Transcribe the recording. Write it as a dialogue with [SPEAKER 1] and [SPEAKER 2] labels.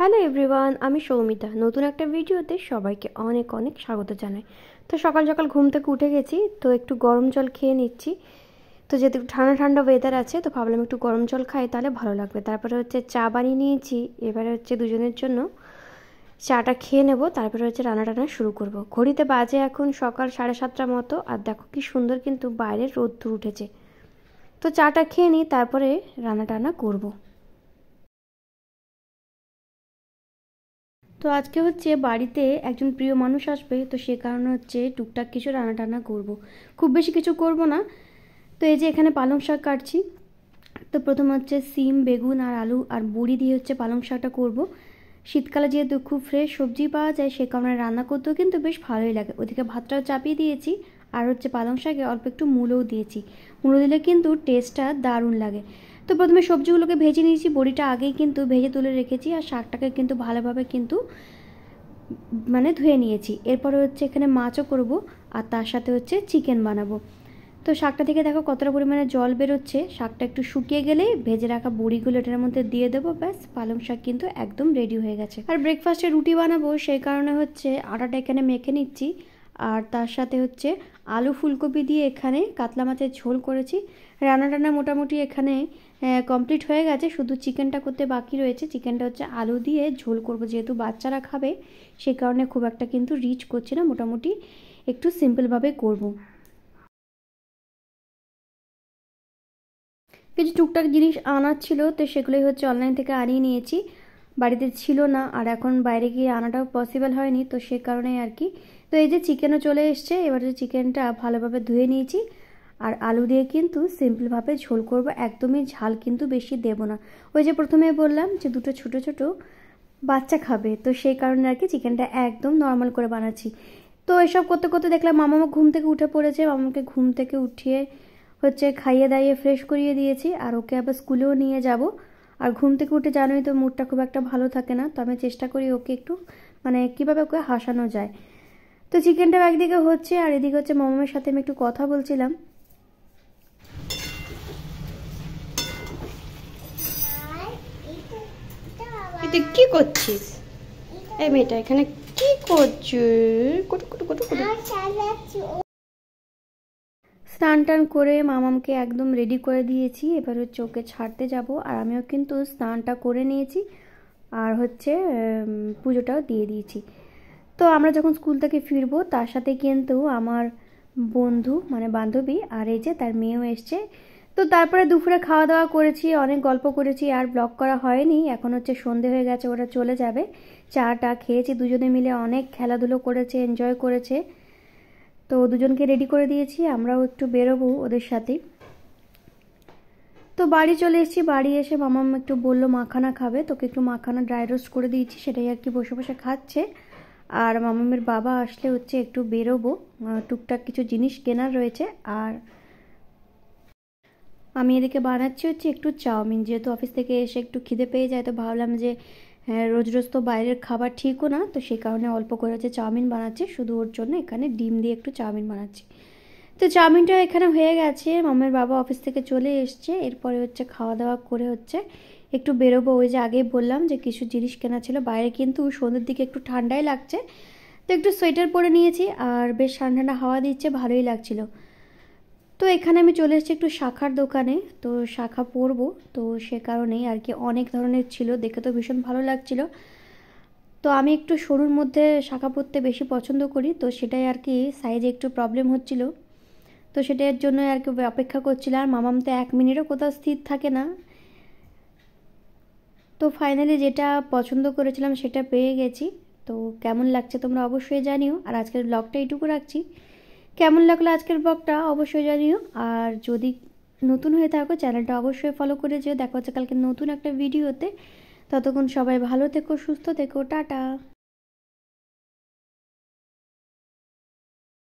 [SPEAKER 1] Hello everyone, আমি সৌমিতা। নতুন একটা ভিডিওতে সবাইকে অনেক অনেক স্বাগত জানাই। তো সকাল সকাল ঘুম থেকে উঠে গেছি, তো একটু গরম জল খেয়ে নিচ্ছি। তো যেহেতু ঠান্ডা ঠান্ডা ওয়েদার আছে, তো ভাবলাম একটু গরম জল খাই, তাহলে ভালো লাগবে। তারপরে হচ্ছে চা বানিয়ে নিয়েছি। এবারে হচ্ছে দুজনের জন্য চাটা খেয়ে নেব, তারপরে হচ্ছে রান্না টান্না শুরু করব। ঘড়িতে বাজে এখন সকাল 7:30টার মতো, আর দেখো কি সুন্দর কিন্তু বাইরের রোদ্দুর উঠেছে। তো চাটা খেয়ে নিই, তারপরে রান্না টান্না করবো। তো আজকে হচ্ছে বাড়িতে একজন প্রিয় মানুষ আসবে, তো সে কারণে হচ্ছে টুকটাক কিছু রান্না টান্না করব। খুব বেশি কিছু করব না। তো এই যে এখানে পালং শাক কাটছি। তো প্রথমে হচ্ছে সিম, বেগুন আর আলু আর বড়ি দিয়ে হচ্ছে পালং শাকটা করব। শীতকালে যেহেতু খুব ফ্রেশ সবজি পাওয়া যায়, সে কারণে রান্না করতেও কিন্তু বেশ ভালোই লাগে। ওদিকে ভাতটাও চাপিয়ে দিয়েছি, আর হচ্ছে পালং শাকে অল্প একটু মূলোও দিয়েছি। মূলো দিলে কিন্তু টেস্টটা দারুণ লাগে। তো প্রথমে সবজিগুলোকে ভেজে নিয়েছি, বড়িটা আগেই কিন্তু ভেজে তুলে রেখেছি, আর শাকটাকে কিন্তু ভালোভাবে কিন্তু ধুয়ে নিয়েছি। এরপরে হচ্ছে এখানে মাছও করব, আর তার সাথে হচ্ছে চিকেন বানাবো। তো শাকটা থেকে দেখো কতটা পরিমাণে জল বেরোচ্ছে। শাকটা একটু শুকিয়ে গেলেই ভেজে রাখা বড়িগুলো এটার মধ্যে দিয়ে দেবো, ব্যাস পালং শাক কিন্তু একদম রেডি হয়ে গেছে। আর ব্রেকফাস্টে রুটি বানাবো, সেই কারণে হচ্ছে আটাটা এখানে মেখে নিচ্ছি। আর তার সাথে হচ্ছে আলু ফুলকপি দিয়ে এখানে কাতলা মাছের ঝোল করেছি। রান্না টান্না মোটামুটি এখানে কমপ্লিট হয়ে গেছে, শুধু চিকেনটা করতে বাকি রয়েছে। চিকেনটা হচ্ছে আলু দিয়ে ঝোল করব, যেহেতু বাচ্চারা খাবে সেই কারণে খুব একটা কিন্তু রিচ করছি না, মোটামুটি একটু সিম্পলভাবে করব। কিছু টুকটাক জিনিস আনার ছিল, তো সেগুলোই হচ্ছে অনলাইন থেকে আনিয়ে নিয়েছি। বাড়িতে ছিল না, আর এখন বাইরে গিয়ে আনাটাও পসিবল হয়নি, তো সে কারণেই আর কি। তো এই যে চিকেনও চলে এসছে। এবার যে চিকেনটা ভালোভাবে ধুয়ে নিয়েছি, আর আলু দিয়ে কিন্তু সিম্পলভাবে ঝোল করব, একদমই ঝাল কিন্তু বেশি দেব না। ওই যে প্রথমে বললাম যে দুটো ছোট ছোট বাচ্চা খাবে, তো সেই কারণে আর কি চিকেনটা একদম নর্মাল করে বানাচ্ছি। তো এসব করতে করতে দেখলাম মামা ঘুম থেকে উঠে পড়েছে। মামাকে ঘুম থেকে উঠিয়ে হচ্ছে খাইয়ে দাইয়ে ফ্রেশ করিয়ে দিয়েছি, আর ওকে আবার স্কুলেও নিয়ে যাব। আর ঘুম থেকে উঠে জানোই তো মুডটা খুব একটা ভালো থাকে না, তো আমি চেষ্টা করি ওকে একটু কীভাবে ওকে হাসানো যায়। তো চিকেনটাও একদিকে হচ্ছে, আর এদিকে হচ্ছে মামামের সাথে আমি একটু কথা বলছিলাম। তুই কি করছিস? এই মেয়েটা এখানে কি করছিস? স্নান টান করে মামামকে একদম রেডি করে দিয়েছি। এবার হচ্ছে ওকে ছাড়তে যাব, আর আমিও কিন্তু স্নানটা করে নিয়েছি, আর হচ্ছে পুজোটাও দিয়ে দিয়েছি। তো আমরা যখন স্কুল থেকে ফিরবো, তার সাথে কিন্তু আমার বন্ধু বান্ধবী আর এই যে তার মেয়েও এসছে। তো তারপরে দুপুরে খাওয়া দাওয়া করেছি, অনেক গল্প করেছি, আর ব্লগ করা হয়নি। এখন হচ্ছে সন্ধে হয়ে গেছে, ওরা চলে যাবে। চাটা খেয়েছি দুজনে মিলে, অনেক খেলাধুলো করেছে, এনজয় করেছে। তো দুজনকে রেডি করে দিয়েছি, আমরাও একটু বেরোবো ওদের সাথে। তো বাড়ি চলে এসেছি। বাড়ি এসে মামাম একটু বললো মাখানা খাবে, তোকে একটু মাখানা ড্রাই রোস্ট করে দিয়েছি, সেটাই আর কি বসে বসে খাচ্ছে। আর মামামের বাবা আসলে হচ্ছে একটু বেরোবো, টুকটাক কিছু জিনিস কেনার রয়েছে। আর আমি এদিকে বানাচ্ছি হচ্ছে একটু চাউমিন, যেহেতু অফিস থেকে এসে একটু খিদে পেয়ে যায়, তো ভাবলাম যে রোজ রোজ তো বাইরের খাবার ঠিকও না, তো সেই কারণে অল্প করে হচ্ছে চাউমিন বানাচ্ছি শুধু ওর জন্য। এখানে ডিম দিয়ে একটু চাউমিন বানাচ্ছি। তো চাউমিনটা এখানে হয়ে গেছে, মামের বাবা অফিস থেকে চলে এসছে। এরপরে হচ্ছে খাওয়া দাওয়া করে হচ্ছে একটু বেরোবো। ওই যে আগেই বললাম যে কিছু জিনিস কেনা ছিল বাইরে, কিন্তু সন্ধ্যের দিকে একটু ঠান্ডাই লাগছে, তো একটু সোয়েটার পরে নিয়েছি, আর বেশ ঠান্ডা ঠান্ডা হাওয়া দিচ্ছে, ভালোই লাগছিল। তো এখানে আমি চলে এসেছি একটু শাখার দোকানে, তো শাখা পরবো, তো সে কারণেই আর কি অনেক ধরনের ছিল, দেখে তো ভীষণ ভালো লাগছিল। তো আমি একটু সরুর মধ্যে শাখা পরতে বেশি পছন্দ করি, তো সেটাই আর কি সাইজে একটু প্রবলেম হচ্ছিল, তো সেটার জন্য আর কি অপেক্ষা করছিলাম। আর মামাম তো 1 মিনিটও কোথাও স্থির থাকে না। তো ফাইনালি যেটা পছন্দ করেছিলাম সেটা পেয়ে গেছি। তো কেমন লাগছে তোমরা অবশ্যই জানিও, আর আজকের ব্লগটা এইটুকু রাখছি। কেমন লাগলো আজকের ব্লগটা অবশ্যই জানিও, আর যদি নতুন হয়ে থাকো চ্যানেলটা অবশ্যই ফলো করে যেও। দেখা হচ্ছে কালকে নতুন একটা ভিডিওতে। ততক্ষণ সবাই ভালো থেকো, সুস্থ থেকো, টাটা।